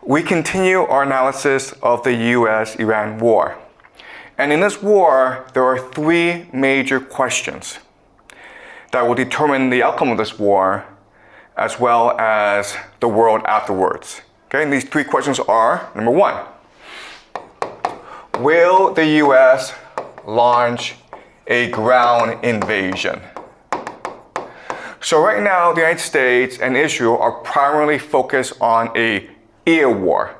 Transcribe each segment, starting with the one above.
we continue our analysis of the US-Iran war. And in this war, there are three major questions that will determine the outcome of this war, as well as the world afterwards. Okay, and these three questions are, number one, will the US launch a ground invasion? So right now, the United States and Israel are primarily focused on an air war,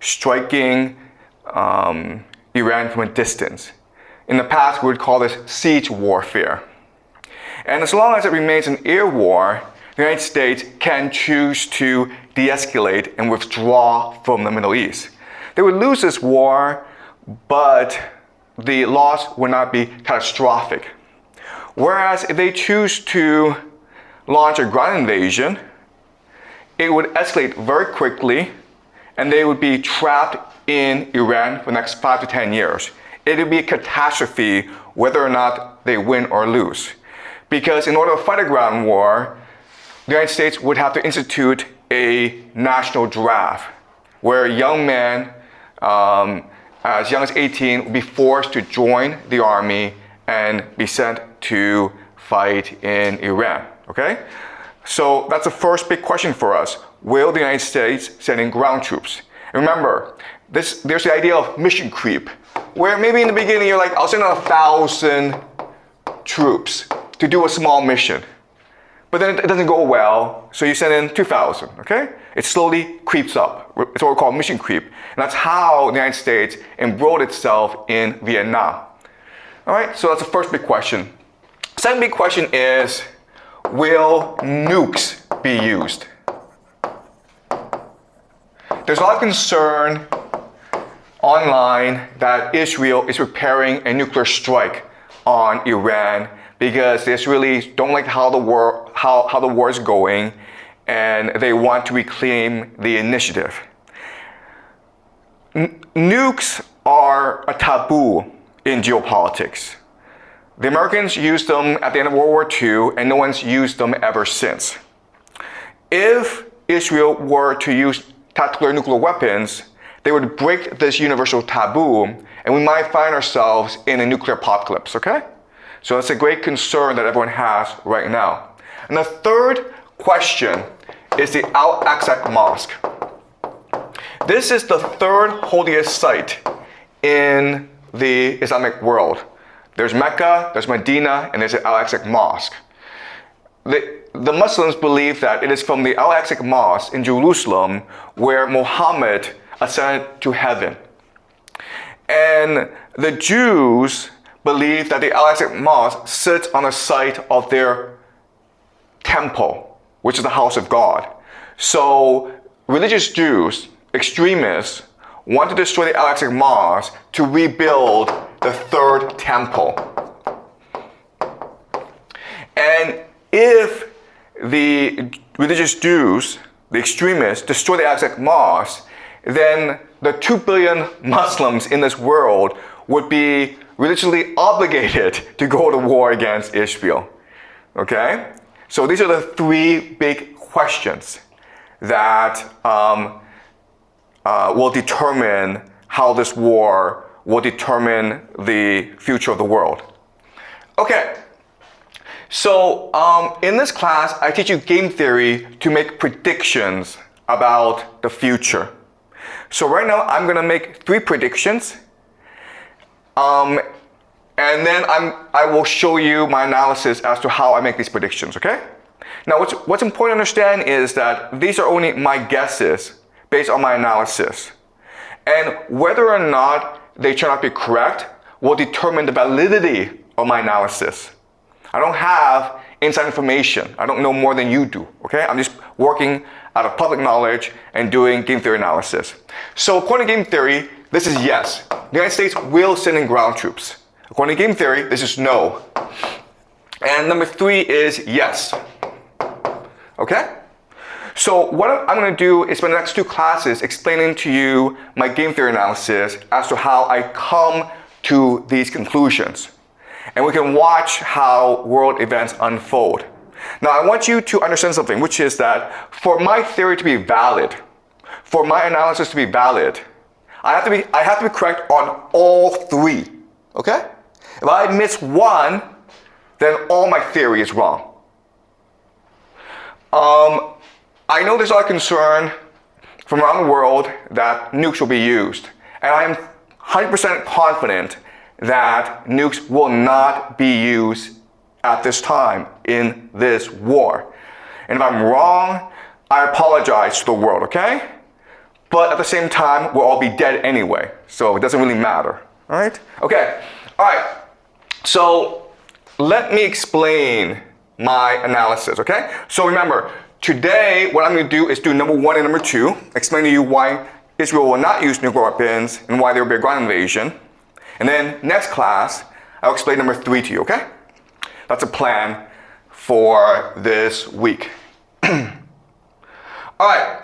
striking Iran from a distance. In the past, we would call this siege warfare. And as long as it remains an air war, the United States can choose to de-escalate and withdraw from the Middle East. They would lose this war, but the loss would not be catastrophic. Whereas if they choose to launch a ground invasion, it would escalate very quickly, and they would be trapped in Iran for the next 5 to 10 years. It would be a catastrophe whether or not they win or lose. Because in order to fight a ground war, the United States would have to institute a national draft where young men as young as 18 would be forced to join the army and be sent to fight in Iran. Okay? So that's the first big question for us. Will the United States send in ground troops? And remember, there's the idea of mission creep, where maybe in the beginning you're like, I'll send in 1,000 troops to do a small mission. But then it doesn't go well, so you send in 2,000, okay? It slowly creeps up. It's what we call mission creep. And that's how the United States embroiled itself in Vietnam. All right, so that's the first big question. Second big question is, will nukes be used? There's a lot of concern online that Israel is preparing a nuclear strike on Iran because the Israelis don't like how the war is going, and they want to reclaim the initiative. Nukes are a taboo in geopolitics. The Americans used them at the end of World War II, and no one's used them ever since. If Israel were to use tactical nuclear weapons, they would break this universal taboo, and we might find ourselves in a nuclear apocalypse, okay? So that's a great concern that everyone has right now. And the third question is the Al-Aqsa Mosque. This is the third holiest site in the Islamic world. There's Mecca, there's Medina, and there's the Al-Aqsa Mosque. The Muslims believe that it is from the Al-Aqsa Mosque in Jerusalem where Muhammad ascended to heaven. And the Jews believe that the Al-Aqsa Mosque sits on the site of their temple, which is the house of God. So religious Jews, extremists, want to destroy the Al-Aqsa Mosque to rebuild the third temple. And if the religious Jews, the extremists, destroy the Al-Aqsa Mosque, then the 2 billion Muslims in this world would be religiously obligated to go to war against Israel. Okay? So these are the three big questions that will determine how this war will determine the future of the world. Okay, so in this class, I teach you game theory to make predictions about the future. So right now, I'm gonna make 3 predictions, and then I will show you my analysis as to how I make these predictions, okay? Now, what's important to understand is that these are only my guesses based on my analysis. And whether or not they turn out to be correct will determine the validity of my analysis. I don't have inside information. I don't know more than you do, okay? I'm just working out of public knowledge and doing game theory analysis. So according to game theory, this is yes. The United States will send in ground troops. According to game theory, this is no. And number 3 is yes. Okay? So what I'm going to do is spend the next 2 classes explaining to you my game theory analysis as to how I come to these conclusions. And we can watch how world events unfold. Now I want you to understand something, which is that for my theory to be valid, for my analysis to be valid, I have to be correct on all three. Okay? If I miss one, then all my theory is wrong. I know there's a lot of concern from around the world that nukes will be used. And I'm 100% confident that nukes will not be used at this time in this war. And if I'm wrong, I apologize to the world, okay? But at the same time, we'll all be dead anyway, so it doesn't really matter, all right? Okay, all right, so let me explain my analysis, okay? So remember, today, what I'm gonna do is do number 1 and number 2, explain to you why Israel will not use nuclear weapons and why there will be a ground invasion. And then next class, I'll explain number 3 to you, okay? That's a plan for this week. All right,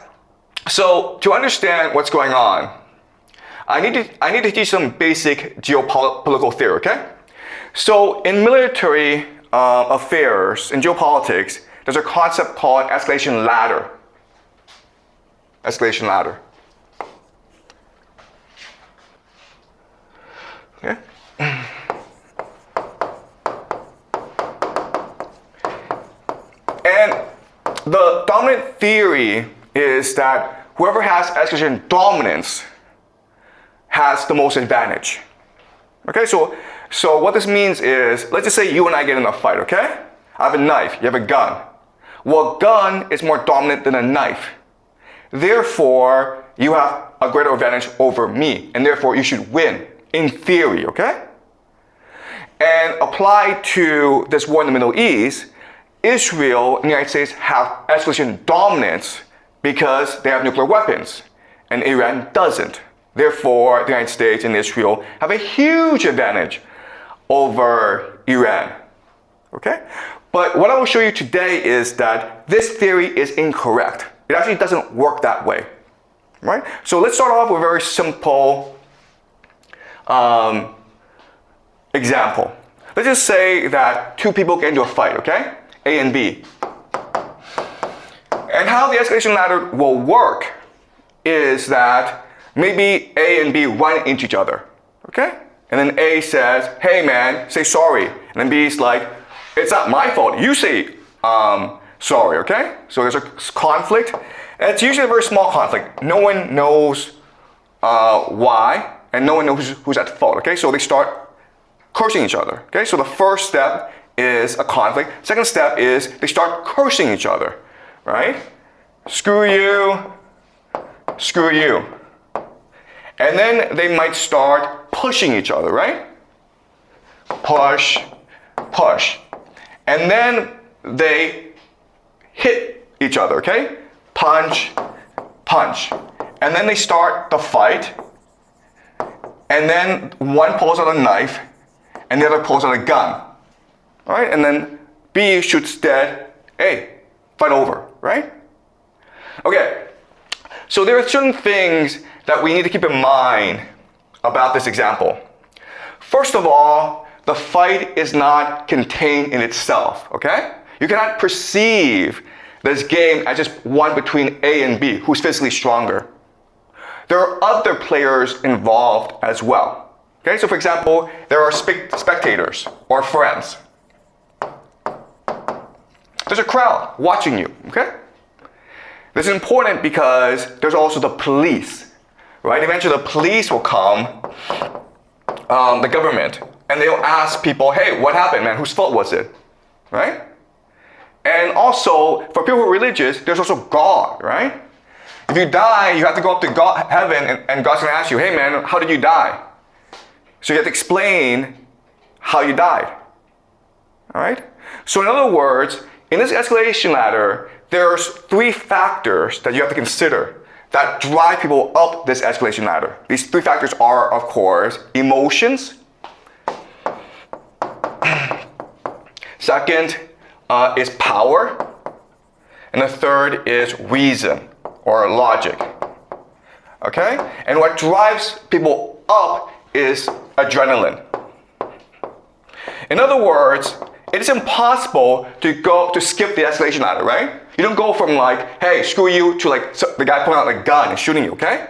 so to understand what's going on, I need to teach some basic geopolitical theory, okay? So in military affairs, in geopolitics, there's a concept called escalation ladder. Escalation ladder. Okay? And the dominant theory is that whoever has escalation dominance has the most advantage. Okay, so what this means is, let's just say you and I get in a fight, okay? I have a knife, you have a gun. Well, a gun is more dominant than a knife. Therefore, you have a greater advantage over me, and therefore you should win, in theory, okay? And applied to this war in the Middle East, Israel and the United States have escalation dominance because they have nuclear weapons, and Iran doesn't. Therefore, the United States and Israel have a huge advantage over Iran, okay? But what I will show you today is that this theory is incorrect. It actually doesn't work that way, right? So let's start off with a very simple example. Let's just say that two people get into a fight, okay? A and B. And how the escalation ladder will work is that maybe A and B run into each other, okay? And then A says, hey man, say sorry. And then B is like, it's not my fault, you say sorry, okay? So there's a conflict, and it's usually a very small conflict. No one knows why, and no one knows who's at fault, okay? So they start cursing each other, okay? So the first step is a conflict. Second step is they start cursing each other, right? Screw you, screw you. And then they might start pushing each other, right? Push, push. And then they hit each other, okay? Punch, punch. And then they start the fight. And then one pulls out a knife and the other pulls out a gun. All right? And then B shoots dead. Hey, fight over, right? Okay. So there are certain things that we need to keep in mind about this example. First of all, the fight is not contained in itself, okay? You cannot perceive this game as just one between A and B, who's physically stronger. There are other players involved as well. Okay, so for example, there are spectators or friends. There's a crowd watching you, okay? This is important because there's also the police, right? Eventually the police will come, the government, and they'll ask people, hey, what happened, man? Whose fault was it, right? And also, for people who are religious, there's also God, right? If you die, you have to go up to God, heaven, and God's gonna ask you, hey man, how did you die? So you have to explain how you died, all right? So in other words, in this escalation ladder, there's 3 factors that you have to consider that drive people up this escalation ladder. These 3 factors are, of course, emotions. Second is power. And the third is reason or logic. Okay? And what drives people up is adrenaline. In other words, it is impossible to skip the escalation ladder, right? You don't go from like, hey, screw you, to like the guy pulling out a gun and shooting you, okay?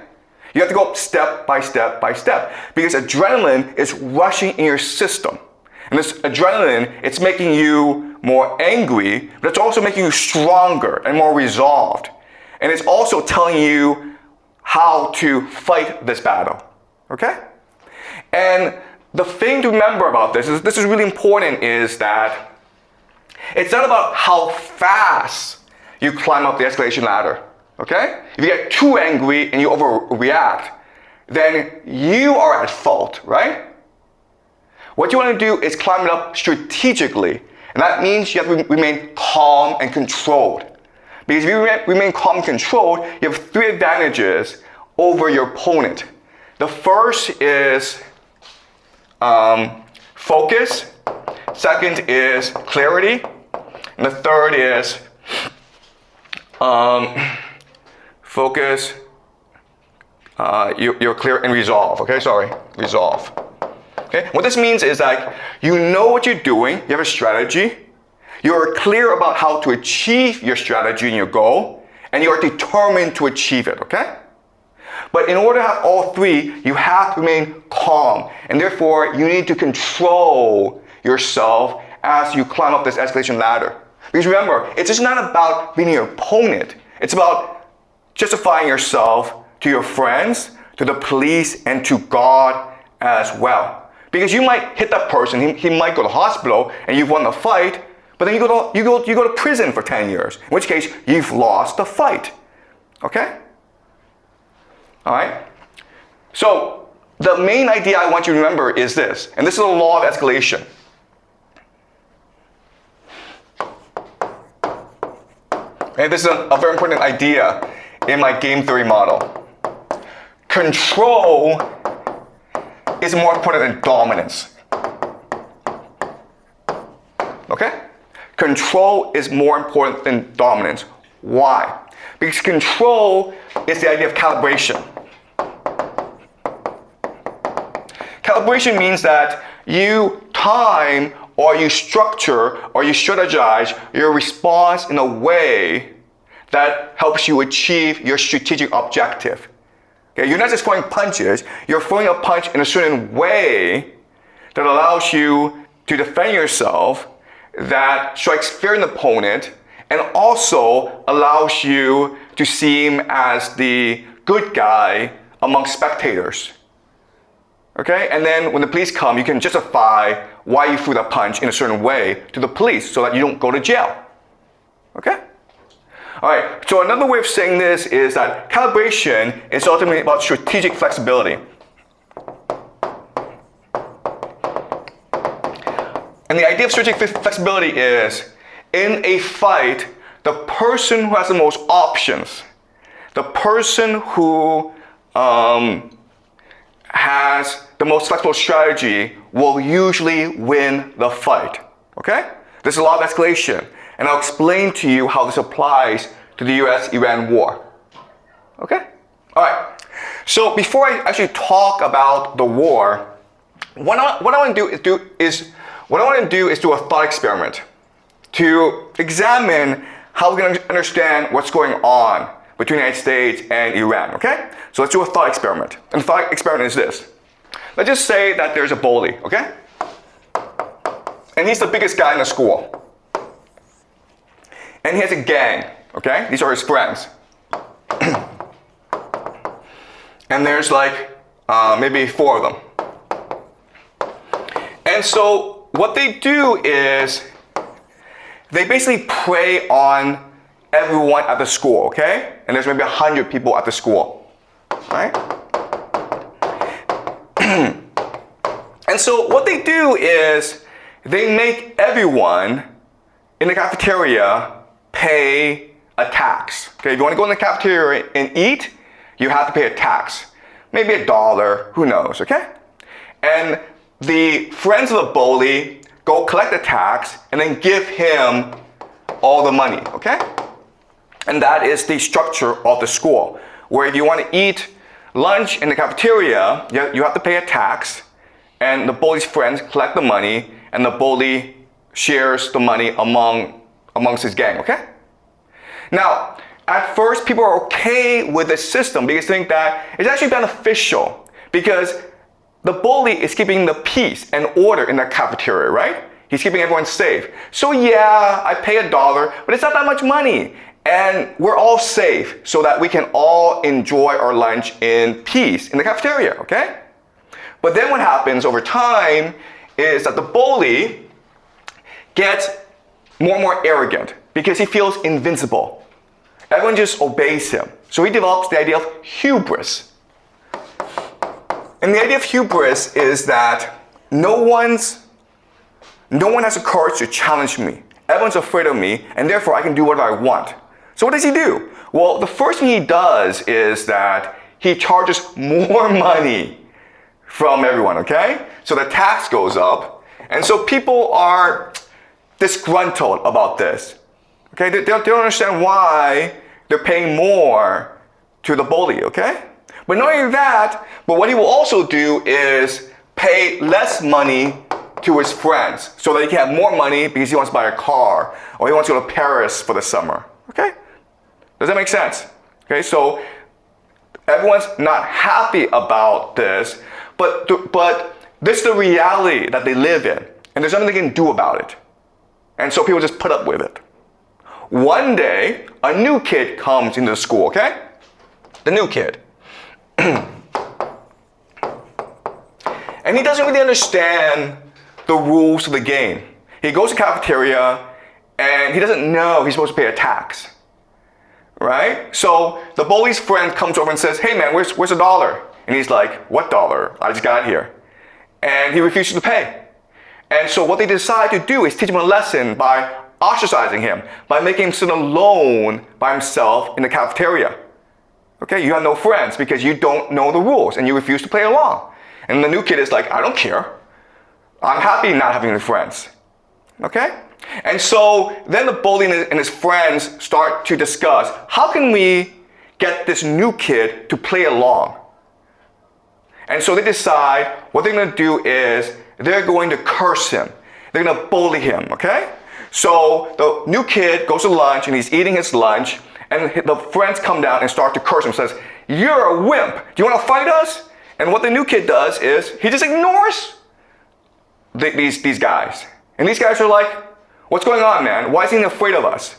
You have to go step by step by step because adrenaline is rushing in your system. And this adrenaline, it's making you more angry, but it's also making you stronger and more resolved. And it's also telling you how to fight this battle, okay? And the thing to remember about this is really important, is that it's not about how fast you climb up the escalation ladder, okay? If you get too angry and you overreact, then you are at fault, right? What you want to do is climb it up strategically, and that means you have to remain calm and controlled. Because if you remain calm and controlled, you have 3 advantages over your opponent. The first is focus, second is clarity, and the third is focus, you're clear, and resolve, okay? Sorry, resolve. Okay? What this means is that you know what you're doing, you have a strategy, you are clear about how to achieve your strategy and your goal, and you are determined to achieve it, okay? But in order to have all 3, you have to remain calm, and therefore you need to control yourself as you climb up this escalation ladder. Because remember, it's just not about beating your opponent, it's about justifying yourself to your friends, to the police, and to God as well. Because you might hit that person, he might go to hospital, and you've won the fight, but then you go to prison for 10 years, in which case you've lost the fight, okay? All right? So the main idea I want you to remember is this, and this is the law of escalation. Okay, this is a very important idea in my game theory model. Control is more important than dominance. Okay? Control is more important than dominance. Why? Because control is the idea of calibration. Calibration means that you time or you structure or you strategize your response in a way that helps you achieve your strategic objective. Okay? You're not just throwing punches, you're throwing a punch in a certain way that allows you to defend yourself, that strikes fear in the opponent, and also allows you to seem as the good guy among spectators. Okay? And then when the police come, you can justify why you threw that punch in a certain way to the police so that you don't go to jail. Okay? All right, so another way of saying this is that calibration is ultimately about strategic flexibility. And the idea of strategic flexibility is, in a fight, the person who has the most options, the person who has the most flexible strategy will usually win the fight, okay? This is a law of escalation, and I'll explain to you how this applies to the US-Iran war, okay? All right, so before I actually talk about the war, what I want to do is do a thought experiment to examine how we can understand what's going on between the United States and Iran, okay? So let's do a thought experiment. And the thought experiment is this. Let's just say that there's a bully, okay? And he's the biggest guy in the school. And he has a gang, okay? These are his friends. And there's like maybe 4 of them. And so what they do is they basically prey on everyone at the school, okay? And there's maybe 100 people at the school, right? And so what they do is they make everyone in the cafeteria pay a tax. Okay, if you want to go in the cafeteria and eat, you have to pay a tax. Maybe $1, who knows, okay? And the friends of the bully go collect the tax and then give him all the money, okay? And that is the structure of the school, where if you want to eat lunch in the cafeteria, you have to pay a tax, and the bully's friends collect the money, and the bully shares the money amongst his gang, okay? Now, at first, people are okay with this system because they think that it's actually beneficial because the bully is keeping the peace and order in the cafeteria, right? He's keeping everyone safe. So yeah, I pay $1, but it's not that much money. And we're all safe so that we can all enjoy our lunch in peace in the cafeteria, okay? But then what happens over time is that the bully gets more and more arrogant because he feels invincible. Everyone just obeys him. So he develops the idea of hubris. And the idea of hubris is that no one has the courage to challenge me. Everyone's afraid of me, and therefore I can do whatever I want. So what does he do? Well, the first thing he does is that he charges more money from everyone, okay? So the tax goes up, and so people are disgruntled about this. Okay, they don't understand why they're paying more to the bully, okay? But not only that, but what he will also do is pay less money to his friends so that he can have more money because he wants to buy a car or he wants to go to Paris for the summer, okay? Does that make sense? Okay, so everyone's not happy about this, but this is the reality that they live in, and there's nothing they can do about it. And so people just put up with it. One day, a new kid comes into the school, okay? The new kid. And he doesn't really understand the rules of the game. He goes to the cafeteria, and he doesn't know he's supposed to pay a tax. Right? So the bully's friend comes over and says, hey man, where's $1? And he's like, what dollar? I just got here. And he refuses to pay. And so what they decide to do is teach him a lesson by ostracizing him, by making him sit alone by himself in the cafeteria. Okay, you have no friends because you don't know the rules and you refuse to play along. And the new kid is like, I don't care. I'm happy not having any friends. Okay? And so then the bully and his friends start to discuss, how can we get this new kid to play along? And so they decide what they're going to do is they're going to curse him. They're going to bully him, okay? So the new kid goes to lunch and he's eating his lunch and the friends come down and start to curse him, says, you're a wimp. Do you want to fight us? And what the new kid does is he just ignores these guys. And these guys are like, what's going on, man? Why is he afraid of us?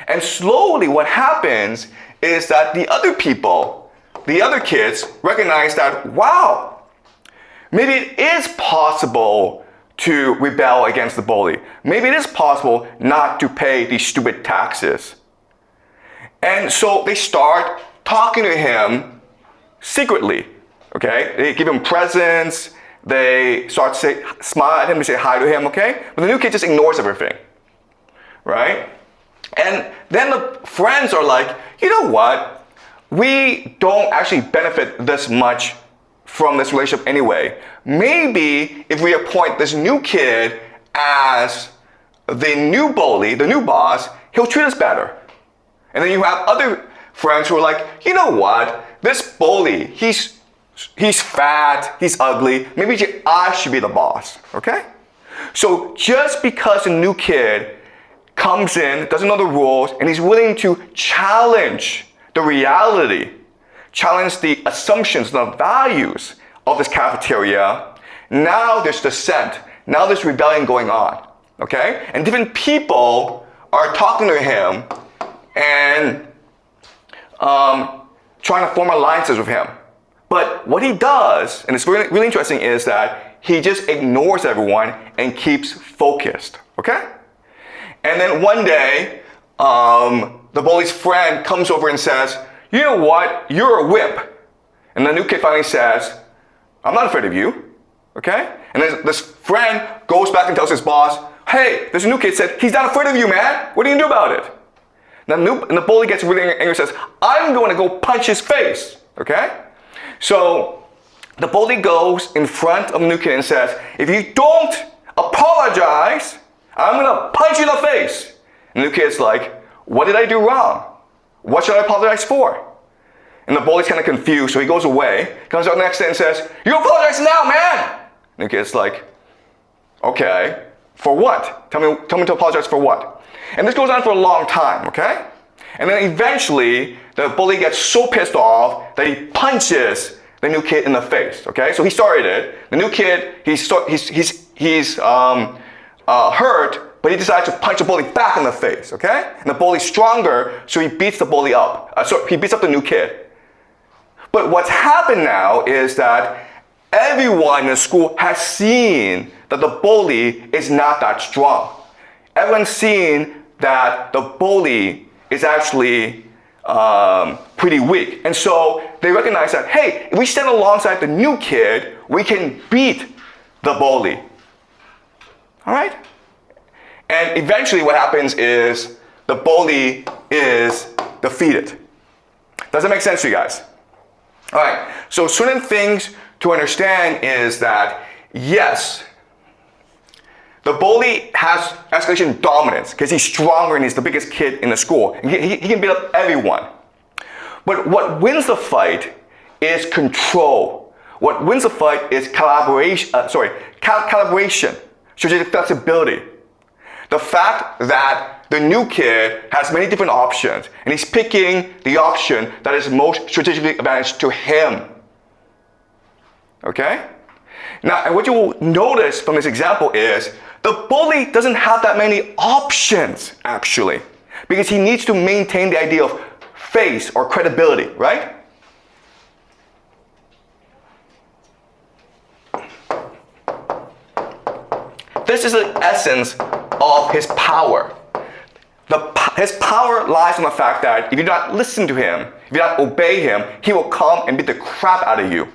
And slowly what happens is that the other people, the other kids, recognize that, wow, maybe it is possible to rebel against the bully. Maybe it is possible not to pay these stupid taxes. And so they start talking to him secretly, okay? They give him presents, they start to smile at him, they say hi to him, okay? But the new kid just ignores everything, right? And then the friends are like, you know what? We don't actually benefit this much from this relationship anyway. Maybe if we appoint this new kid as the new bully, the new boss, he'll treat us better. And then you have other friends who are like, you know what? This bully, he's fat, he's ugly. Maybe I should be the boss, okay? So just because a new kid comes in, doesn't know the rules, and he's willing to challenge the reality, challenge the assumptions, the values of this cafeteria, now there's dissent. Now there's rebellion going on, okay? And different people are talking to him and trying to form alliances with him. But what he does, and it's really, really interesting, is that he just ignores everyone and keeps focused, okay? And then one day, the bully's friend comes over and says, you know what, you're a wimp. And the new kid finally says, I'm not afraid of you, okay? And then this friend goes back and tells his boss, hey, this new kid said, he's not afraid of you, man. What are you going to do about it? And the bully gets really angry and says, I'm going to go punch his face, okay? So the bully goes in front of the new kid and says, if you don't apologize, I'm going to punch you in the face. And the new kid's like, what did I do wrong? What should I apologize for? And the bully's kind of confused, so he goes away, comes out next day and says, you apologize now, man! And the kid's like, okay. For what? Tell me to apologize for what? And this goes on for a long time, okay? And then eventually, the bully gets so pissed off that he punches the new kid in the face, okay? So he started it. The new kid, he's hurt, but he decides to punch the bully back in the face, okay? And the bully's stronger, so he beats the bully up. So he beats up the new kid. But what's happened now is that everyone in the school has seen that the bully is not that strong. Everyone's seen that the bully is actually pretty weak. And so they recognize that, hey, if we stand alongside the new kid, we can beat the bully. All right? And eventually what happens is the bully is defeated. Does that make sense to you guys? All right, so certain things to understand is that, yes, the bully has escalation dominance because he's stronger and he's the biggest kid in the school. He can beat up everyone. But what wins the fight is control. What wins the fight is calibration, strategic flexibility. The fact that the new kid has many different options and he's picking the option that is most strategically advantageous to him. Okay? Now, and what you will notice from this example is the bully doesn't have that many options, actually, because he needs to maintain the idea of face or credibility, right? This is the essence of his power. His power lies in the fact that if you do not listen to him, if you do not obey him, he will come and beat the crap out of you.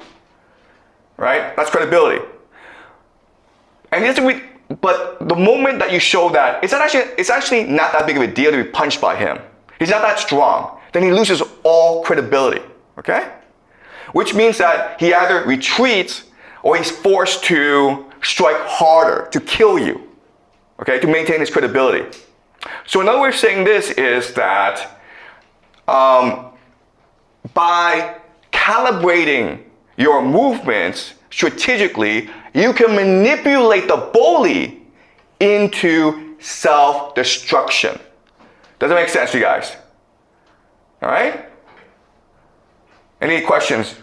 Right? That's credibility. And he doesn't but the moment that you show that it's actually not that big of a deal to be punched by him, he's not that strong, then he loses all credibility. Okay? Which means that he either retreats or he's forced to strike harder, to kill you. Okay? To maintain his credibility. So another way of saying this is that by calibrating your movements strategically, you can manipulate the bully into self-destruction. Does that make sense to you guys? All right? Any questions?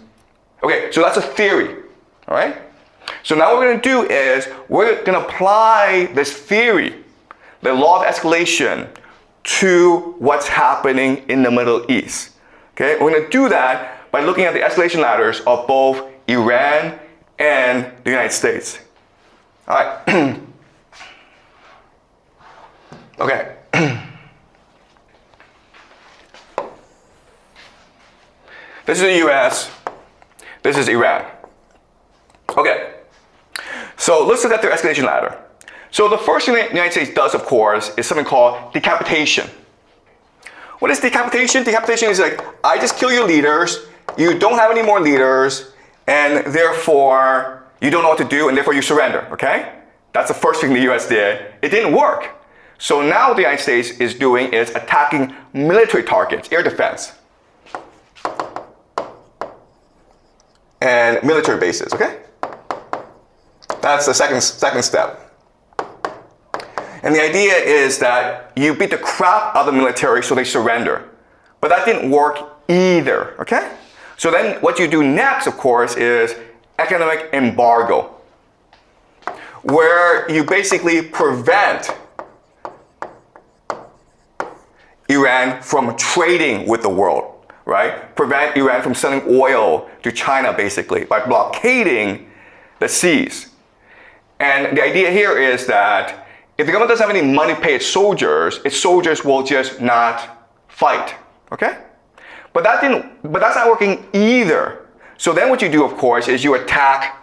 Okay, so that's a theory. All right? So now what we're going to do is we're going to apply this theory, the law of escalation, to what's happening in the Middle East. Okay? We're going to do that by looking at the escalation ladders of both Iran and the United States. All right. Okay. This is the US. This is Iran. Okay. So let's look at their escalation ladder. So the first thing the United States does, of course, is something called decapitation. What is decapitation? Decapitation is like, I just kill your leaders, you don't have any more leaders, and therefore you don't know what to do, and therefore you surrender, okay? That's the first thing the US did. It didn't work. So now what the United States is doing is attacking military targets, air defense, and military bases, okay? That's the second step. And the idea is that you beat the crap out of the military so they surrender. But that didn't work either, okay? So then what you do next, of course, is economic embargo, where you basically prevent Iran from trading with the world, right? Prevent Iran from selling oil to China, basically, by blockading the seas. And the idea here is that if the government doesn't have any money to pay its soldiers will just not fight, okay? But that's not working either. So then what you do, of course, is you attack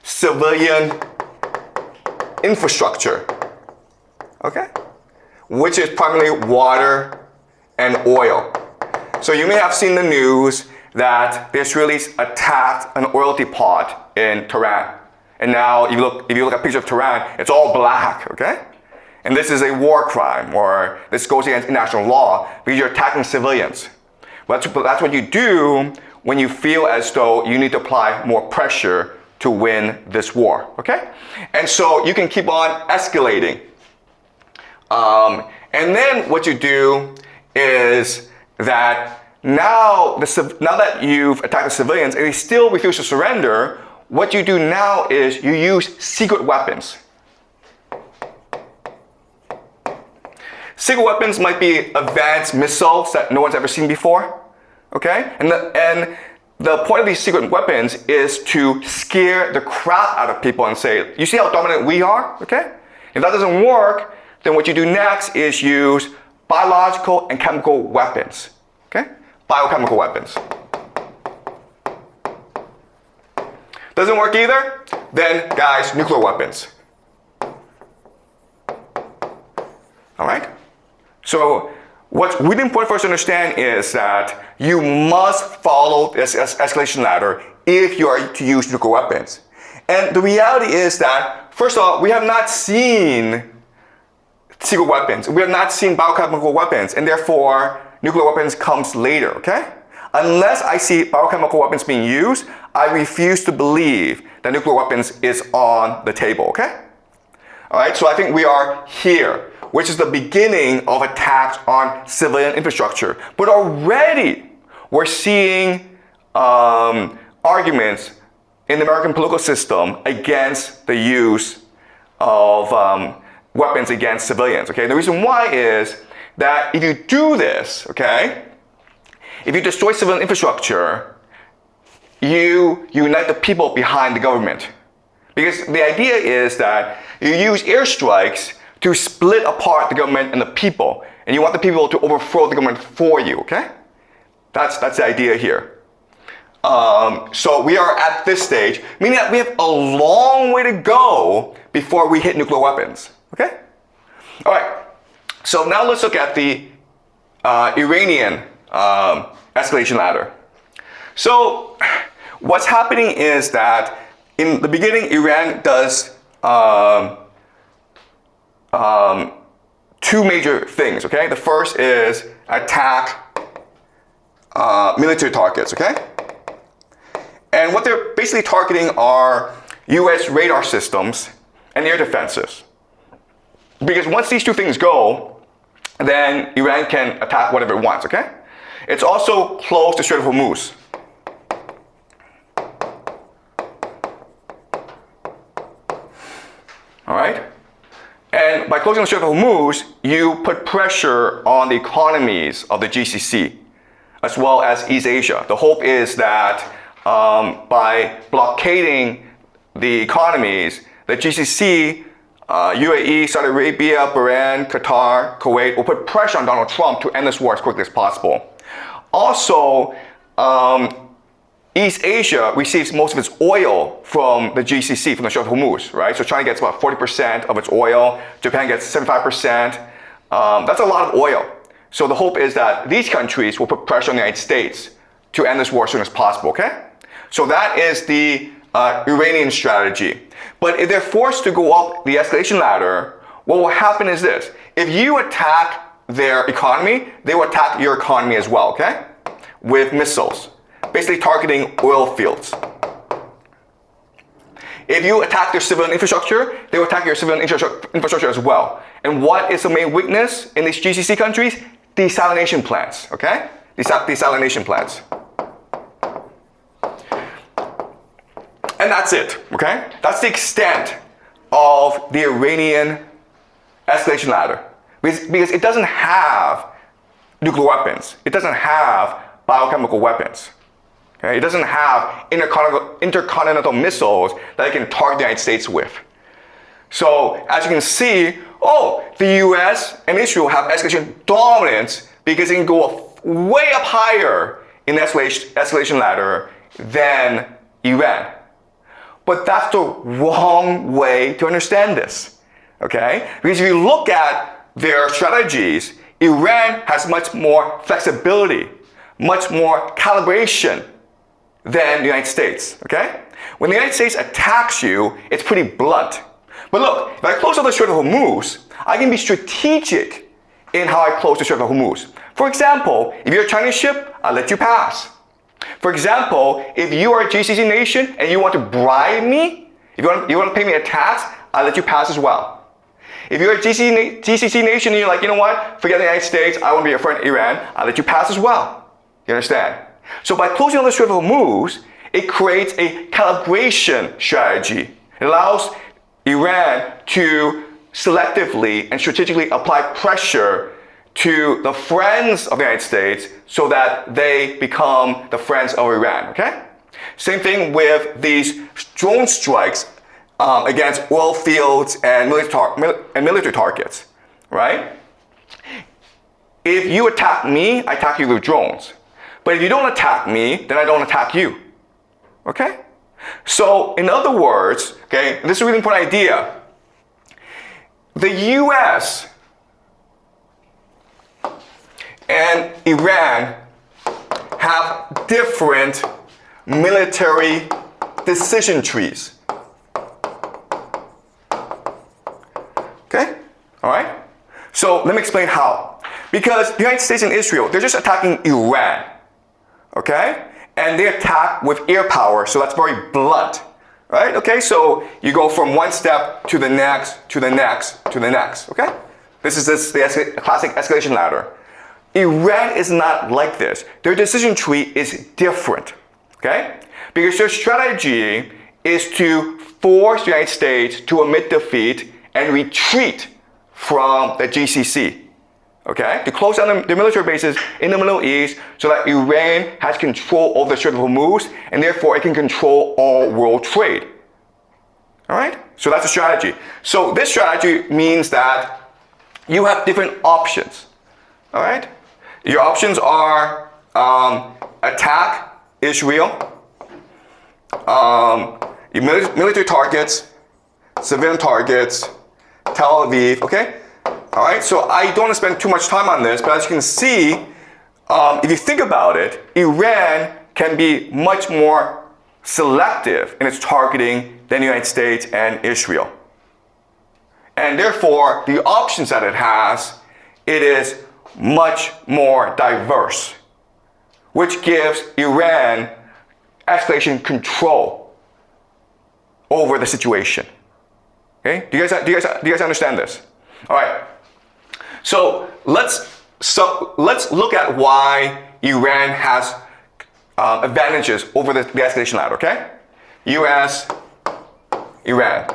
civilian infrastructure, okay? Which is primarily water and oil. So you may have seen the news that the Israelis attacked an oil depot in Tehran. And now if you look at a picture of Tehran, it's all black, okay? And this is a war crime, or this goes against international law because you're attacking civilians. But that's what you do when you feel as though you need to apply more pressure to win this war, okay? And so you can keep on escalating. And then what you do is that now that you've attacked the civilians and they still refuse to surrender, what you do now is you use secret weapons. Secret weapons might be advanced missiles that no one's ever seen before, okay? And the point of these secret weapons is to scare the crap out of people and say, you see how dominant we are, okay? If that doesn't work, then what you do next is use biological and chemical weapons, okay? Biochemical weapons. Doesn't work either? Then, guys, nuclear weapons. All right? So what's really important for us to understand is that you must follow this escalation ladder if you are to use nuclear weapons. And the reality is that, first of all, we have not seen secret weapons. We have not seen biochemical weapons, and therefore nuclear weapons comes later, okay? Unless I see biochemical weapons being used, I refuse to believe that nuclear weapons is on the table, okay? All right, so I think we are here, which is the beginning of attacks on civilian infrastructure. But already we're seeing arguments in the American political system against the use of weapons against civilians, okay? The reason why is that if you do this, okay, if you destroy civilian infrastructure, you unite the people behind the government. Because the idea is that you use airstrikes to split apart the government and the people, and you want the people to overthrow the government for you, okay? That's the idea here. So we are at this stage, meaning that we have a long way to go before we hit nuclear weapons, okay? All right, so now let's look at the Iranian escalation ladder. So what's happening is that in the beginning, Iran does two major things, okay? The first is attack military targets, okay? And what they're basically targeting are US radar systems and air defenses. Because once these two things go, then Iran can attack whatever it wants, okay? It's also close to Strait of Hormuz. All right? And by closing the Strait of Hormuz, you put pressure on the economies of the GCC, as well as East Asia. The hope is that by blockading the economies, the GCC, UAE, Saudi Arabia, Bahrain, Qatar, Kuwait will put pressure on Donald Trump to end this war as quickly as possible. Also, East Asia receives most of its oil from the GCC, from the Strait of Hormuz, right? So China gets about 40% of its oil, Japan gets 75%. That's a lot of oil. So the hope is that these countries will put pressure on the United States to end this war as soon as possible, okay? So that is the Iranian strategy. But if they're forced to go up the escalation ladder, what will happen is this. If you attack their economy, they will attack your economy as well, okay? With missiles, basically targeting oil fields. If you attack their civilian infrastructure, they will attack your civilian infrastructure as well. And what is the main weakness in these GCC countries? Desalination plants, okay? Desalination plants. And that's it, okay? That's the extent of the Iranian escalation ladder. Because it doesn't have nuclear weapons. It doesn't have biochemical weapons. Okay? It doesn't have intercontinental missiles that it can target the United States with. So as you can see, the US and Israel have escalation dominance because they can go way up higher in the escalation ladder than Iran. But that's the wrong way to understand this, okay? Because if you look at their strategies, Iran has much more flexibility, much more calibration than the United States, okay? When the United States attacks you, it's pretty blunt. But look, if I close out the Strait of Hormuz, I can be strategic in how I close the Strait of Hormuz. For example, if you're a Chinese ship, I'll let you pass. For example, if you are a GCC nation and you want to bribe me, if you want to pay me a tax, I'll let you pass as well. If you're a GCC nation and you're like, you know what, forget the United States, I want to be a friend of Iran, I'll let you pass as well. You understand? So by closing on the Strait of Hormuz, it creates a calibration strategy. It allows Iran to selectively and strategically apply pressure to the friends of the United States so that they become the friends of Iran, okay? Same thing with these drone strikes against oil fields and military targets, right? If you attack me, I attack you with drones. But if you don't attack me, then I don't attack you, okay? So in other words, okay, this is a really important idea. The US and Iran have different military decision trees. Okay? All right? So let me explain how. Because the United States and Israel, they're just attacking Iran. Okay? And they attack with air power, so that's very blunt. Right? Okay? So you go from one step to the next, to the next, to the next. Okay? This is the classic escalation ladder. Iran is not like this. Their decision tree is different. Okay? Because their strategy is to force the United States to admit defeat and retreat from the GCC. Okay? To close down the military bases in the Middle East so that Iran has control over the Strait of Hormuz and therefore it can control all world trade. Alright? So that's a strategy. So this strategy means that you have different options. Alright? Your options are attack Israel, military targets, civilian targets, Tel Aviv, okay? All right, so I don't want to spend too much time on this, but as you can see, if you think about it, Iran can be much more selective in its targeting than the United States and Israel. And therefore, the options that it has, it is much more diverse, which gives Iran escalation control over the situation. Okay? Do you guys understand this? All right. So let's look at why Iran has advantages over the escalation ladder. Okay? U.S., Iran.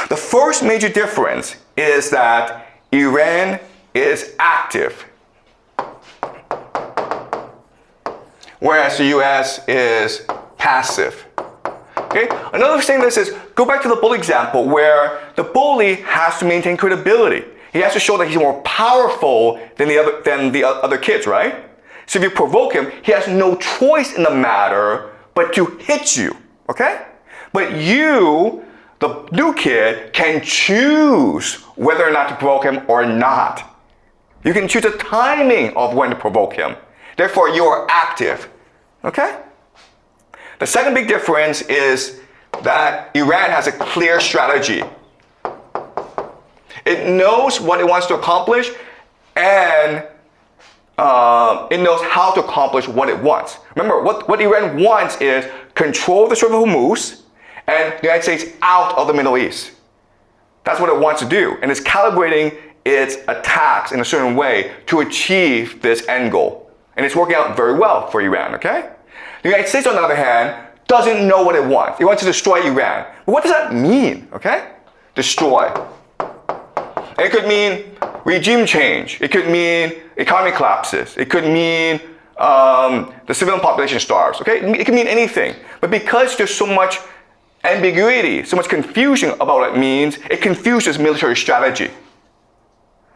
The first major difference is that Iran is active, whereas the US is passive. Okay? Another thing this is, go back to the bully example where the bully has to maintain credibility. He has to show that he's more powerful than the other kids, right? So if you provoke him, he has no choice in the matter but to hit you, okay? But you, the new kid, can choose whether or not to provoke him or not. You can choose the timing of when to provoke him. Therefore, you are active. Okay? The second big difference is that Iran has a clear strategy. It knows what it wants to accomplish and it knows how to accomplish what it wants. Remember, what Iran wants is control the Strait of Hormuz and the United States out of the Middle East. That's what it wants to do. And it's calibrating its attacks in a certain way to achieve this end goal. And it's working out very well for Iran, okay? The United States, on the other hand, doesn't know what it wants. It wants to destroy Iran. But what does that mean, okay? Destroy. And it could mean regime change. It could mean economy collapses. It could mean the civilian population starves, okay? It could mean anything. But because there's so much ambiguity, so much confusion about what it means, it confuses military strategy.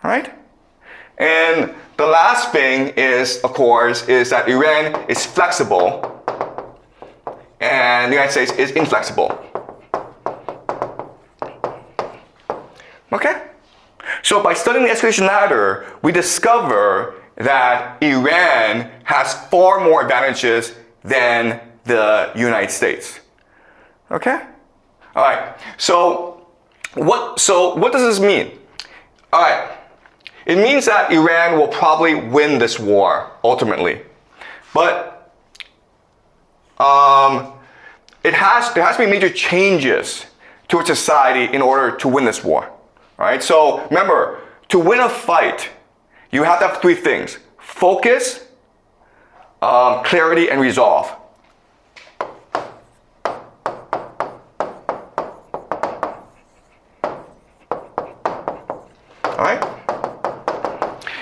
All right? And the last thing is, of course, is that Iran is flexible and the United States is inflexible. Okay? So by studying the escalation ladder, we discover that Iran has far more advantages than the United States. Okay? All right. So what does this mean? All right. It means that Iran will probably win this war ultimately. But there has to be major changes to its society in order to win this war. All right? So remember, to win a fight, you have to have three things: focus, clarity, and resolve. All right?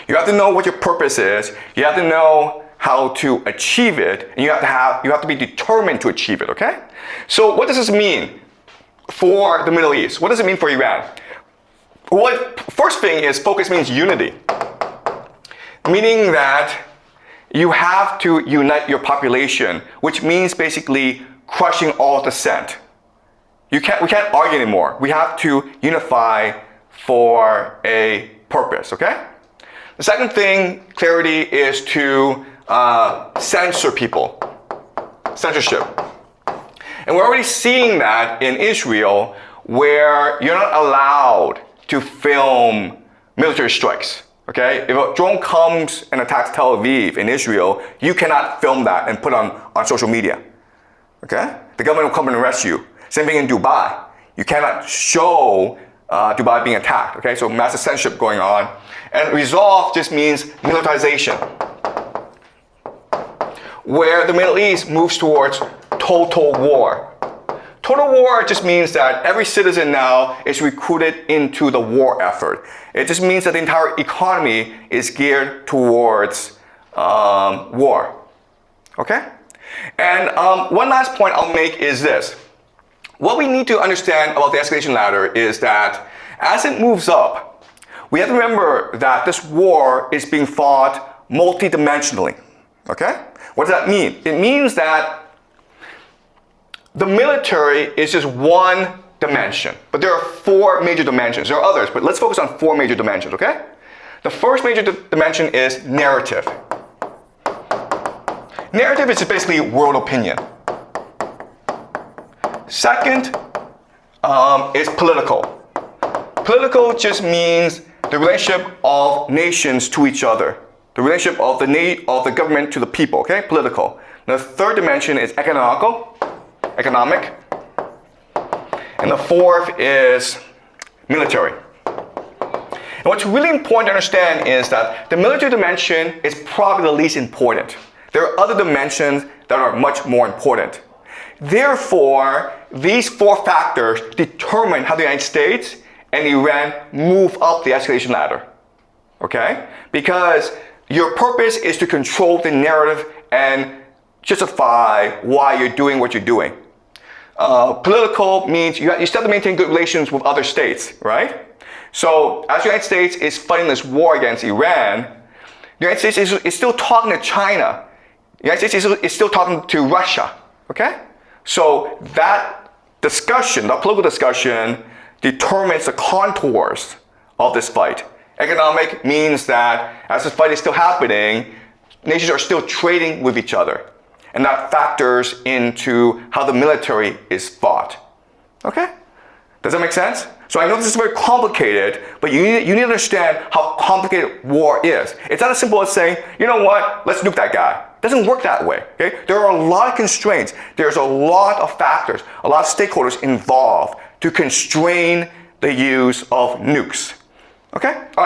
You have to know what your purpose is. You have to know how to achieve it, and you have to be determined to achieve it. Okay? So what does this mean for the Middle East? What does it mean for Iran? First thing is focus means unity, meaning that you have to unite your population, which means basically crushing all dissent. We can't argue anymore. We have to unify for a purpose, okay? The second thing, clarity, is to censor people. Censorship. And we're already seeing that in Israel, where you're not allowed to film military strikes. Okay? If a drone comes and attacks Tel Aviv in Israel, you cannot film that and put on social media. Okay? The government will come and arrest you. Same thing in Dubai. You cannot show Dubai being attacked. Okay? So massive censorship going on. And resolve just means militarization, where the Middle East moves towards total war. Total war just means that every citizen now is recruited into the war effort. It just means that the entire economy is geared towards war. Okay? And one last point I'll make is this. What we need to understand about the escalation ladder is that as it moves up, we have to remember that this war is being fought multidimensionally. Okay? What does that mean? It means that the military is just one dimension, but there are four major dimensions. There are others, but let's focus on four major dimensions, okay? The first major dimension is narrative. Narrative is basically world opinion. Second is political. Political just means the relationship of nations to each other. The relationship of the government to the people, okay? Political. The third dimension is economic. And the fourth is military. And what's really important to understand is that the military dimension is probably the least important. There are other dimensions that are much more important. Therefore, these four factors determine how the United States and Iran move up the escalation ladder. Okay? Because your purpose is to control the narrative and justify why you're doing what you're doing. Political means you still have to maintain good relations with other states, right? So as the United States is fighting this war against Iran, the United States is still talking to China. The United States is still talking to Russia, okay? So that discussion, that political discussion, determines the contours of this fight. Economic means that as this fight is still happening, nations are still trading with each other. And that factors into how the military is fought. Okay? Does that make sense? So I know this is very complicated, but you need to understand how complicated war is. It's not as simple as saying, you know what, let's nuke that guy. It doesn't work that way. Okay? There are a lot of constraints. There's a lot of factors, a lot of stakeholders involved to constrain the use of nukes. Okay? All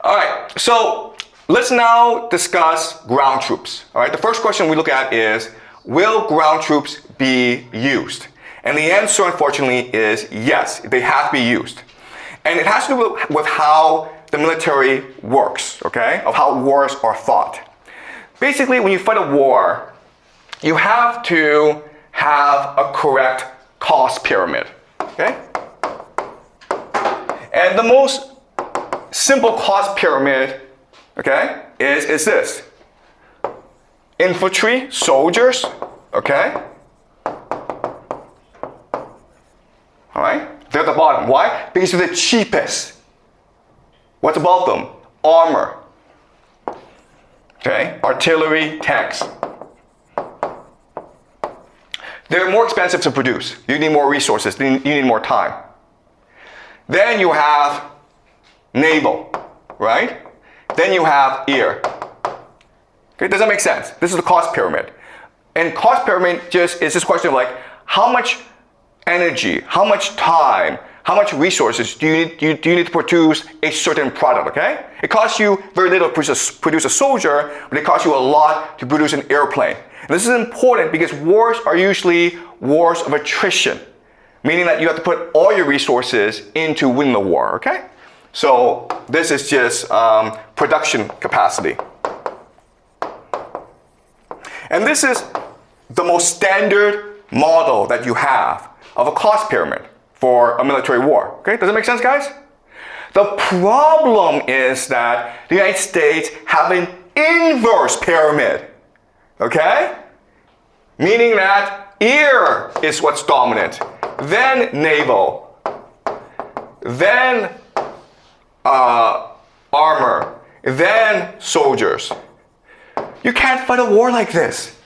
right. So let's now discuss ground troops. All right. The first question we look at is, will ground troops be used? And the answer, unfortunately, is yes, they have to be used. And it has to do with how the military works, okay? Of how wars are fought. Basically, when you fight a war, you have to have a correct cost pyramid, okay? And the most simple cost pyramid, okay, is this. Infantry, soldiers, okay? All right? They're at the bottom. Why? Because they're the cheapest. What's above them? Armor. Okay? Artillery, tanks. They're more expensive to produce. You need more resources. You need more time. Then you have naval. right? Then you have ear. Okay, does that make sense? This is the cost pyramid. And cost pyramid is just a question of like, how much energy, how much time, how much resources do you need to produce a certain product, okay? It costs you very little to produce a soldier, but it costs you a lot to produce an airplane. And this is important because wars are usually wars of attrition, meaning that you have to put all your resources into winning the war, okay? So this is just production capacity. And this is the most standard model that you have of a cost pyramid for a military war. Okay, does it make sense, guys? The problem is that the United States have an inverse pyramid. Okay? Meaning that ear is what's dominant, then naval, then armor, then soldiers. You can't fight a war like this.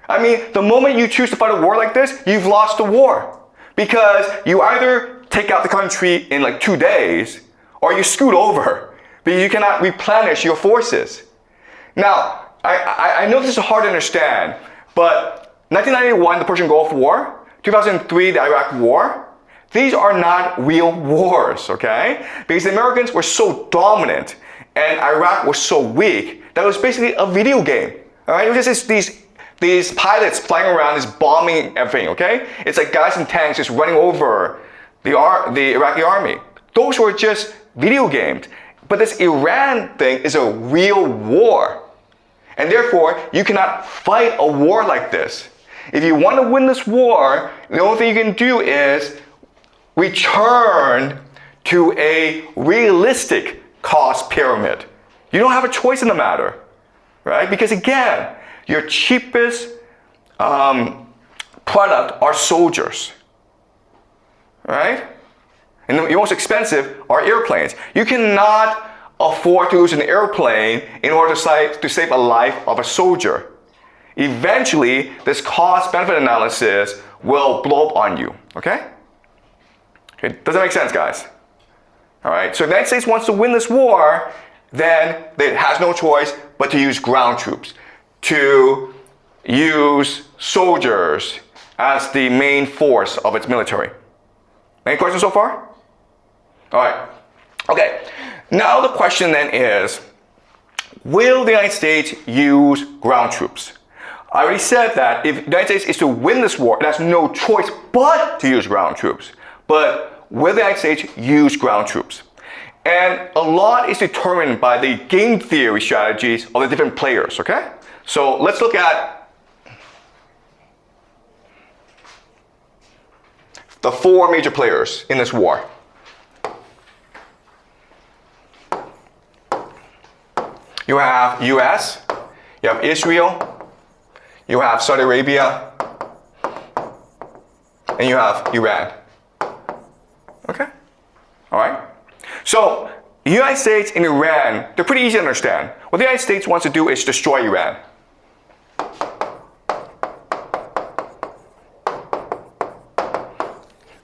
I mean, the moment you choose to fight a war like this, you've lost the war. Because you either take out the country in like 2 days, or you scoot over. Because you cannot replenish your forces. Now, I know this is hard to understand, but 1991, the Persian Gulf War, 2003, the Iraq War, these are not real wars, okay? Because the Americans were so dominant, and Iraq was so weak, that it was basically a video game. All right? It was just these pilots flying around, just bombing everything, okay? It's like guys in tanks just running over the Iraqi army. Those were just video games. But this Iran thing is a real war. And therefore, you cannot fight a war like this. If you want to win this war, the only thing you can do is return to a realistic cost pyramid. You don't have a choice in the matter, right? Because again, your cheapest product are soldiers, right? And your most expensive are airplanes. You cannot afford to lose an airplane in order to save a life of a soldier. Eventually, this cost-benefit analysis will blow up on you, okay? Okay, does that make sense, guys? All right, so if the United States wants to win this war, then it has no choice but to use ground troops, to use soldiers as the main force of its military. Any questions so far? All right. Okay. Now the question then is, will the United States use ground troops? I already said that if the United States is to win this war, it has no choice but to use ground troops. But will the United States use ground troops? And a lot is determined by the game theory strategies of the different players, okay? So let's look at the 4 major players in this war. You have US, you have Israel, you have Saudi Arabia, and you have Iran. Okay? All right? So, the United States and Iran, they're pretty easy to understand. What the United States wants to do is destroy Iran.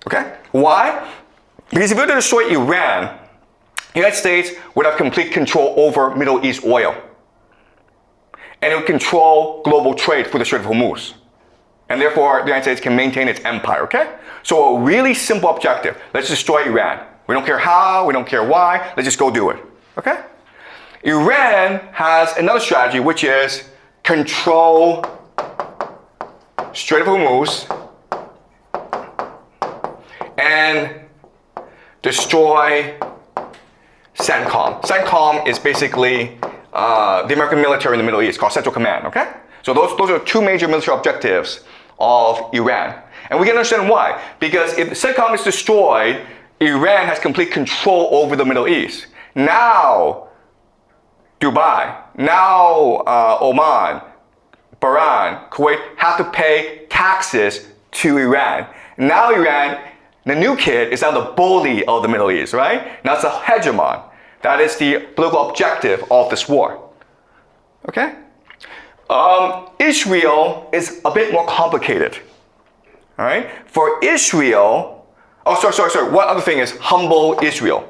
Okay? Why? Because if we were to destroy Iran, the United States would have complete control over Middle East oil. And it would control global trade through the Strait of Hormuz. And therefore, the United States can maintain its empire, okay? So a really simple objective. Let's destroy Iran. We don't care how, we don't care why, let's just go do it, okay? Iran has another strategy, which is control Strait of Hormuz and destroy CENTCOM. CENTCOM is basically the American military in the Middle East, called Central Command, okay? So those are 2 major military objectives of Iran. And we can understand why. Because if CENTCOM is destroyed, Iran has complete control over the Middle East. Now, Dubai, now Oman, Bahrain, Kuwait have to pay taxes to Iran. Now Iran, the new kid, is now the bully of the Middle East, right? Now it's a hegemon. That is the political objective of this war. Okay? Israel is a bit more complicated. All right? For Israel, oh, sorry. One other thing is humble Israel.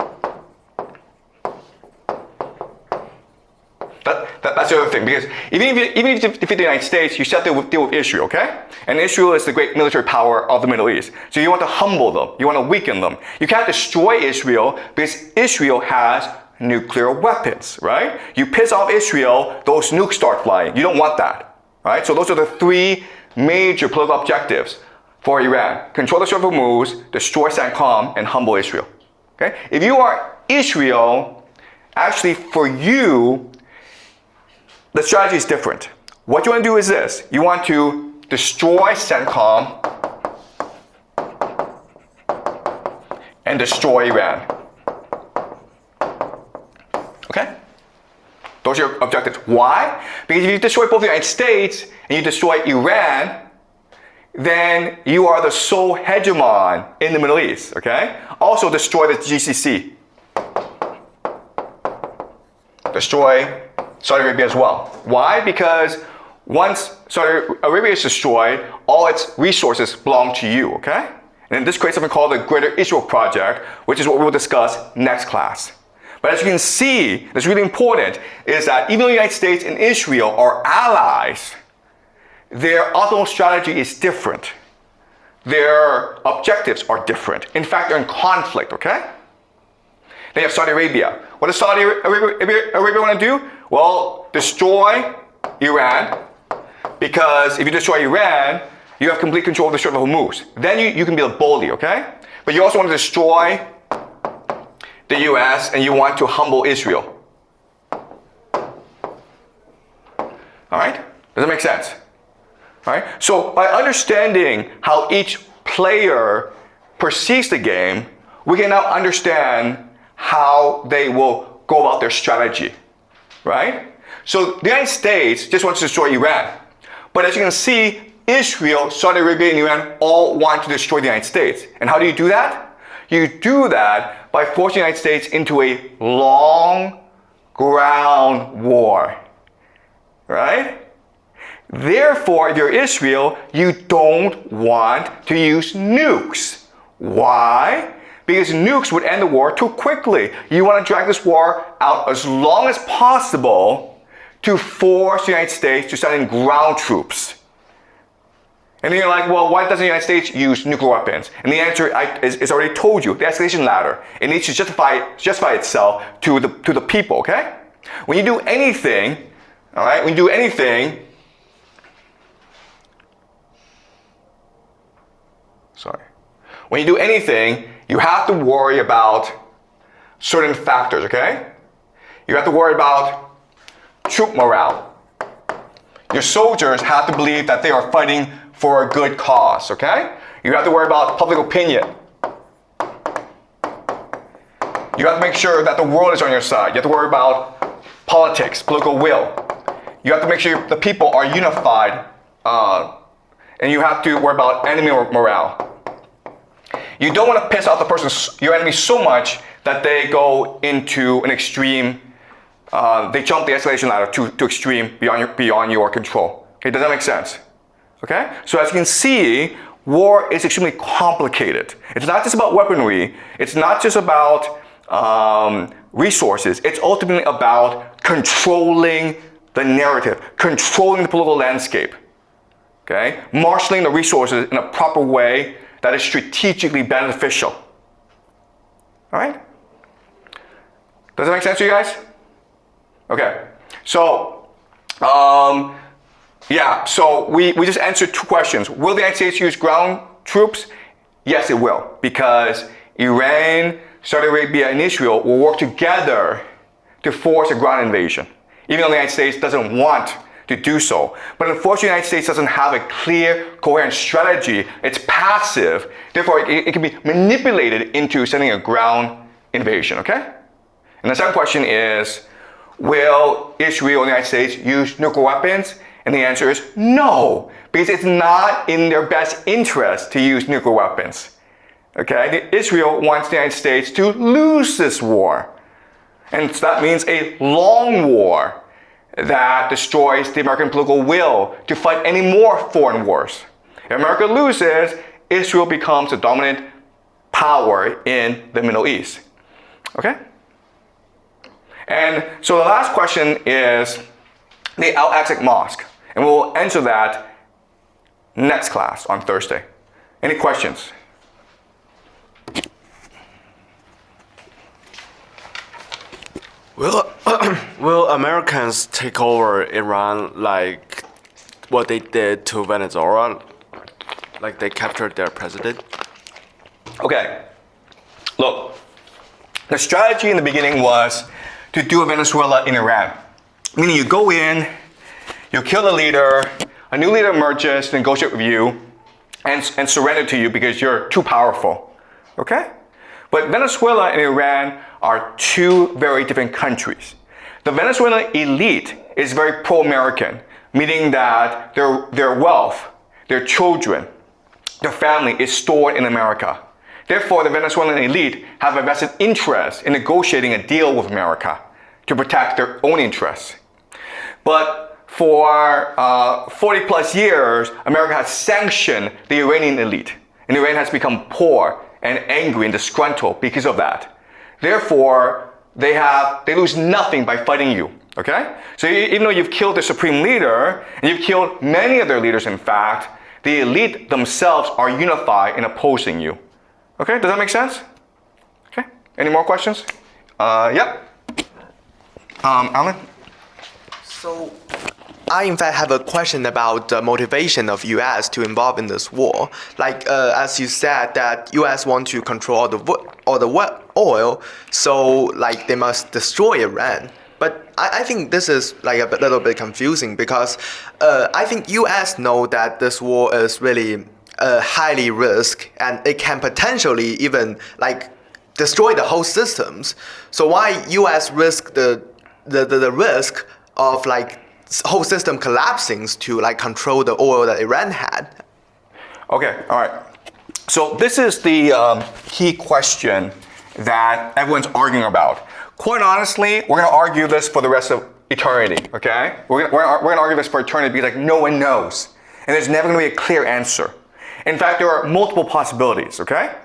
That's the other thing, because even if you defeat the United States, you still have to deal with Israel, okay? And Israel is the great military power of the Middle East. So you want to humble them. You want to weaken them. You can't destroy Israel because Israel has nuclear weapons, right? You piss off Israel, those nukes start flying. You don't want that, right? So those are the three major political objectives for Iran. Control the Strait of Hormuz, destroy CENTCOM, and humble Israel, okay? If you are Israel, actually for you, the strategy is different. What you want to do is this. You want to destroy CENTCOM and destroy Iran. Okay? Those are your objectives. Why? Because if you destroy both the United States and you destroy Iran, then you are the sole hegemon in the Middle East, okay? Also destroy the GCC. Destroy Saudi Arabia as well. Why? Because once Saudi Arabia is destroyed, all its resources belong to you, okay? And this creates something called the Greater Israel Project, which is what we will discuss next class. But as you can see, that's really important, is that even though the United States and Israel are allies, their ultimate strategy is different. Their objectives are different. In fact, they're in conflict, okay? Then you have Saudi Arabia. What does Saudi Arabia want to do? Well, destroy Iran, because if you destroy Iran, you have complete control of the Strait of Hormuz. Then you can be a bully, okay? But you also want to destroy the US and you want to humble Israel. All right? Does that make sense? All right? So by understanding how each player perceives the game, we can now understand how they will go about their strategy, right? So the United States just wants to destroy Iran. But as you can see, Israel, Saudi Arabia, and Iran all want to destroy the United States. And how do you do that? You do that by forcing the United States into a long ground war, right? Therefore, if you're Israel, you don't want to use nukes. Why? Because nukes would end the war too quickly. You want to drag this war out as long as possible to force the United States to send in ground troops. And then you're like, well, why doesn't the United States use nuclear weapons? And the answer is already told you, the escalation ladder. It needs to justify itself to the people, okay? When you do anything, all right, when you do anything, when you do anything, you have to worry about certain factors, okay? You have to worry about troop morale. Your soldiers have to believe that they are fighting for a good cause, okay? You have to worry about public opinion. You have to make sure that the world is on your side. You have to worry about politics, political will. You have to make sure the people are unified, and you have to worry about enemy morale. You don't want to piss off your enemy so much that they go into an extreme, they jump the escalation ladder to extreme beyond your control. Okay, does that make sense? Okay? So as you can see, war is extremely complicated. It's not just about weaponry. It's not just about resources. It's ultimately about controlling the narrative, controlling the political landscape. Okay? Marshaling the resources in a proper way that is strategically beneficial. All right? Does that make sense to you guys? Okay. So, yeah, so we just answered two questions. Will the United States use ground troops? Yes, it will, because Iran, Saudi Arabia, and Israel will work together to force a ground invasion, even though the United States doesn't want to do so. But unfortunately, the United States doesn't have a clear, coherent strategy. It's passive. Therefore, it can be manipulated into sending a ground invasion, okay? And the second question is, will Israel and the United States use nuclear weapons? And the answer is no, because it's not in their best interest to use nuclear weapons. Okay? Israel wants the United States to lose this war. And so that means a long war that destroys the American political will to fight any more foreign wars. If America loses, Israel becomes the dominant power in the Middle East. Okay? And so the last question is, the Al-Aqsa Mosque. And we'll answer that next class on Thursday. Any questions? Will Americans take over Iran like what they did to Venezuela? Like they captured their president? Okay, look, the strategy in the beginning was to do a Venezuela in Iran. Meaning you go in, you kill the leader, a new leader emerges to negotiate with you and surrender to you because you're too powerful, okay? But Venezuela and Iran are two very different countries. The Venezuelan elite is very pro-American, meaning that their wealth, their children, their family is stored in America. Therefore, the Venezuelan elite have a vested interest in negotiating a deal with America to protect their own interests. But for 40 plus years, America has sanctioned the Iranian elite, and Iran has become poor and angry and disgruntled because of that. Therefore, they lose nothing by fighting you, okay? So even though you've killed the supreme leader, and you've killed many of their leaders in fact, the elite themselves are unified in opposing you. Okay, does that make sense? Okay, any more questions? Yep. Alan? So, I in fact have a question about the motivation of U.S. to involve in this war. Like as you said, that U.S. want to control all the oil, so like they must destroy Iran. But I think this is like a little bit confusing because I think U.S. know that this war is really highly risk and it can potentially even like destroy the whole systems. So why U.S. risk the risk of like whole system collapsing to like control the oil that Iran had? Okay, all right. So this is the key question that everyone's arguing about. Quite honestly, we're going to argue this for the rest of eternity, okay? We're going to argue this for eternity because like no one knows. And there's never going to be a clear answer. In fact, there are multiple possibilities, okay?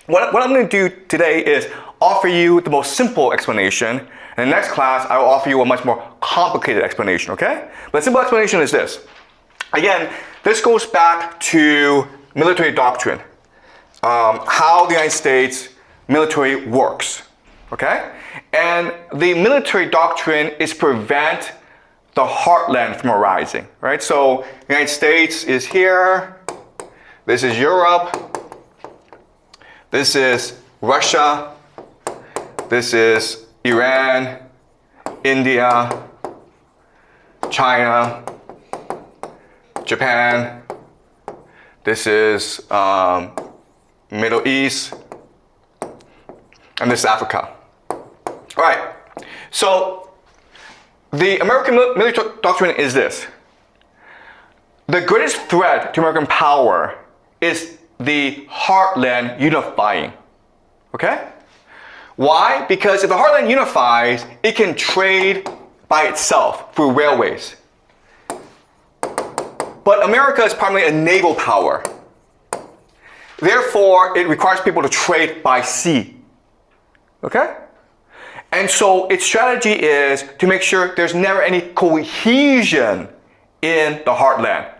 What I'm going to do today is offer you the most simple explanation. In the next class, I will offer you a much more complicated explanation, okay? But the simple explanation is this. Again, this goes back to military doctrine, how the United States military works, okay? And the military doctrine is prevent the heartland from arising, right? So the United States is here, this is Europe, this is Russia, this is Iran, India, China, Japan, this is Middle East, and this is Africa. All right, so the American military doctrine is this. The greatest threat to American power is the heartland unifying, okay? Why? Because if the heartland unifies, it can trade by itself through railways. But America is primarily a naval power. Therefore, it requires people to trade by sea, okay? And so its strategy is to make sure there's never any cohesion in the heartland.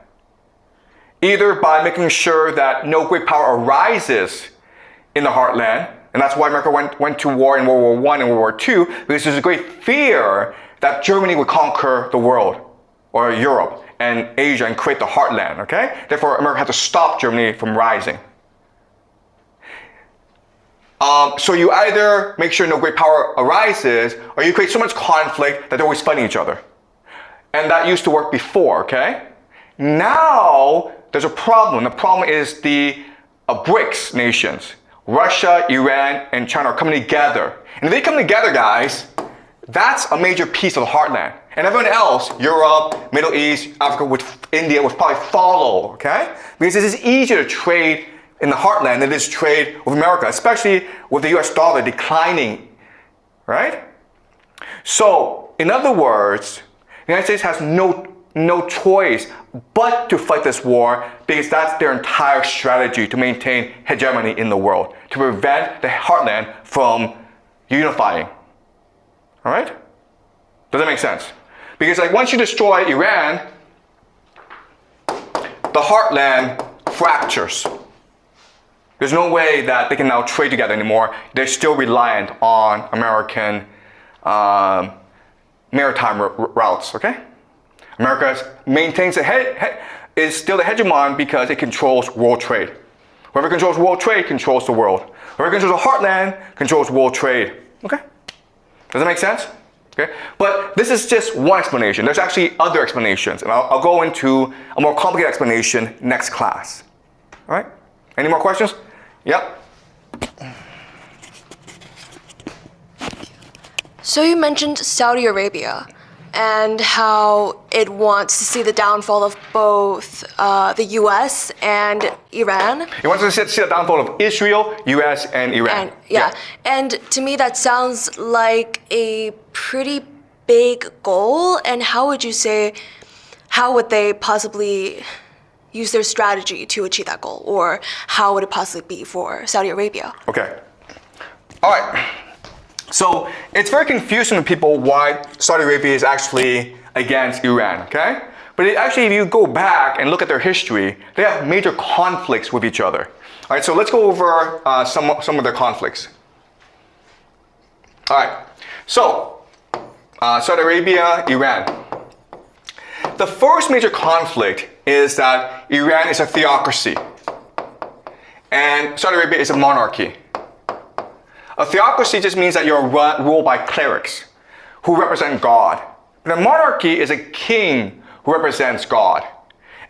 Either by making sure that no great power arises in the heartland, and that's why America went to war in World War I and World War II, because there's a great fear that Germany would conquer the world, or Europe, and Asia, and create the heartland, okay? Therefore, America had to stop Germany from rising. So you either make sure no great power arises, or you create so much conflict that they're always fighting each other. And that used to work before, okay? Now, there's a problem. The problem is the BRICS nations. Russia, Iran, and China are coming together. And if they come together, guys, that's a major piece of the heartland. And everyone else, Europe, Middle East, Africa, India would probably follow, okay? Because it is easier to trade in the heartland than it is trade with America, especially with the US dollar declining, right? So, in other words, the United States has no choice but to fight this war because that's their entire strategy to maintain hegemony in the world, to prevent the heartland from unifying. All right? Does that make sense? Because like once you destroy Iran, the heartland fractures. There's no way that they can now trade together anymore. They're still reliant on American maritime routes, okay? America maintains is still the hegemon because it controls world trade. Whoever controls world trade controls the world. Whoever controls the heartland controls world trade, okay? Does that make sense? Okay, but this is just one explanation. There's actually other explanations, and I'll go into a more complicated explanation next class. All right? Any more questions? Yep. So you mentioned Saudi Arabia and how it wants to see the downfall of both the U.S. and Iran. It wants to see the downfall of Israel, U.S., and Iran. And to me that sounds like a pretty big goal. And how would they possibly use their strategy to achieve that goal? Or how would it possibly be for Saudi Arabia? Okay. All right. So it's very confusing to people why Saudi Arabia is actually against Iran, okay? But actually, if you go back and look at their history, they have major conflicts with each other. All right, so let's go over some of their conflicts. All right, so Saudi Arabia, Iran. The first major conflict is that Iran is a theocracy and Saudi Arabia is a monarchy. A theocracy just means that you're ruled by clerics who represent God. But a monarchy is a king who represents God.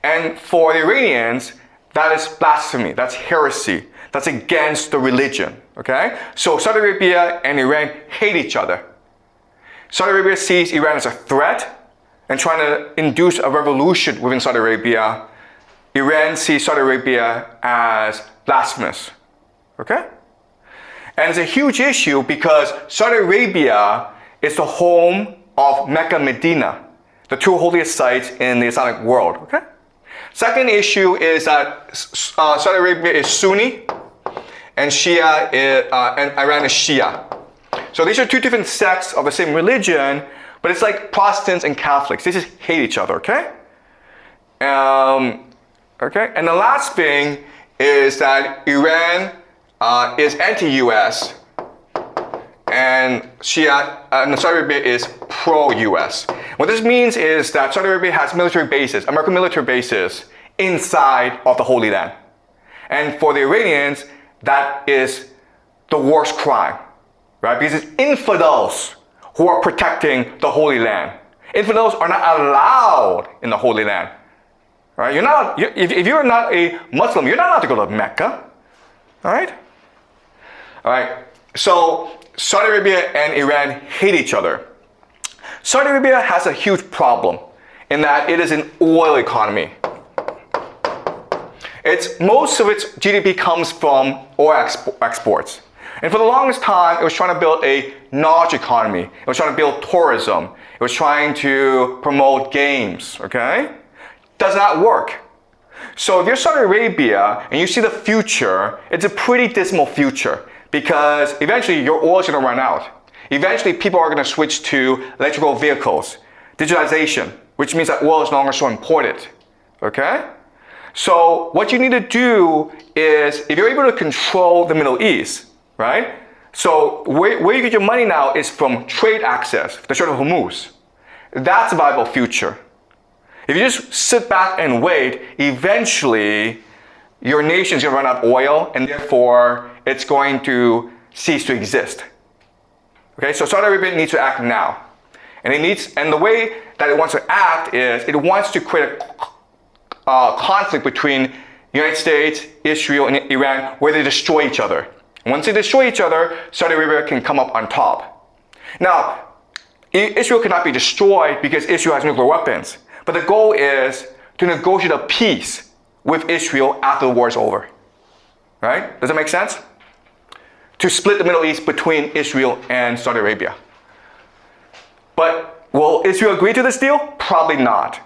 And for the Iranians, that is blasphemy, that's heresy, that's against the religion, okay? So Saudi Arabia and Iran hate each other. Saudi Arabia sees Iran as a threat and trying to induce a revolution within Saudi Arabia. Iran sees Saudi Arabia as blasphemous, okay? And it's a huge issue because Saudi Arabia is the home of Mecca, Medina, the two holiest sites in the Islamic world, okay? Second issue is that Saudi Arabia is Sunni and and Iran is Shia. So these are two different sects of the same religion, but it's like Protestants and Catholics. They just hate each other, okay? Okay, and the last thing is that Iran is anti-US and Saudi Arabia is pro-US. What this means is that Saudi Arabia has military bases, American military bases, inside of the Holy Land. And for the Iranians, that is the worst crime, right? Because it's infidels who are protecting the Holy Land. Infidels are not allowed in the Holy Land, right? If you're not a Muslim, you're not allowed to go to Mecca, all right? All right, so Saudi Arabia and Iran hate each other. Saudi Arabia has a huge problem in that it is an oil economy. Most of its GDP comes from oil exports. And for the longest time, it was trying to build a knowledge economy. It was trying to build tourism. It was trying to promote games, okay? Does not work. So if you're Saudi Arabia and you see the future, it's a pretty dismal future because eventually your oil is going to run out. Eventually people are going to switch to electrical vehicles, digitalization, which means that oil is no longer so important, okay? So what you need to do is, if you're able to control the Middle East, right? So where you get your money now is from trade access, the Strait of Hormuz. That's a viable future. If you just sit back and wait, eventually your nation's gonna run out of oil and therefore it's going to cease to exist. Okay, so Saudi Arabia needs to act now. And the way that it wants to act is it wants to create a conflict between the United States, Israel, and Iran where they destroy each other. And once they destroy each other, Saudi Arabia can come up on top. Now, Israel cannot be destroyed because Israel has nuclear weapons. But the goal is to negotiate a peace with Israel after the war is over. Right? Does that make sense? To split the Middle East between Israel and Saudi Arabia. But will Israel agree to this deal? Probably not.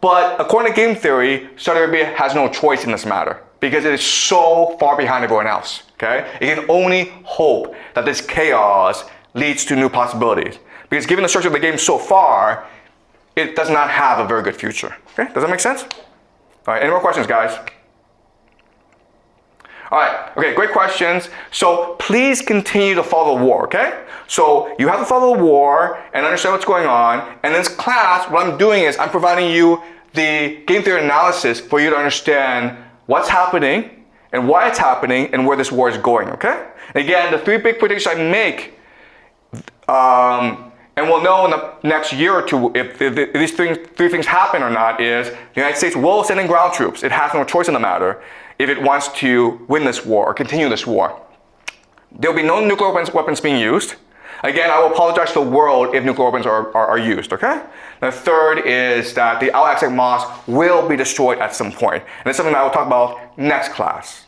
But according to game theory, Saudi Arabia has no choice in this matter because it is so far behind everyone else. Okay? It can only hope that this chaos leads to new possibilities. Because given the structure of the game so far, it does not have a very good future. Okay, does that make sense? All right, any more questions, guys? All right, okay, great questions. So please continue to follow the war, okay? So you have to follow the war and understand what's going on. And in this class, what I'm doing is I'm providing you the game theory analysis for you to understand what's happening and why it's happening and where this war is going, okay? And again, the 3 big predictions I make, and we'll know in the next year or two if these three things happen or not, is the United States will send in ground troops. It has no choice in the matter if it wants to win this war or continue this war. There will be no nuclear weapons being used. Again, I will apologize to the world if nuclear weapons are used, okay? The third is that the Al-Aqsa Mosque will be destroyed at some point. And it's something that I will talk about next class.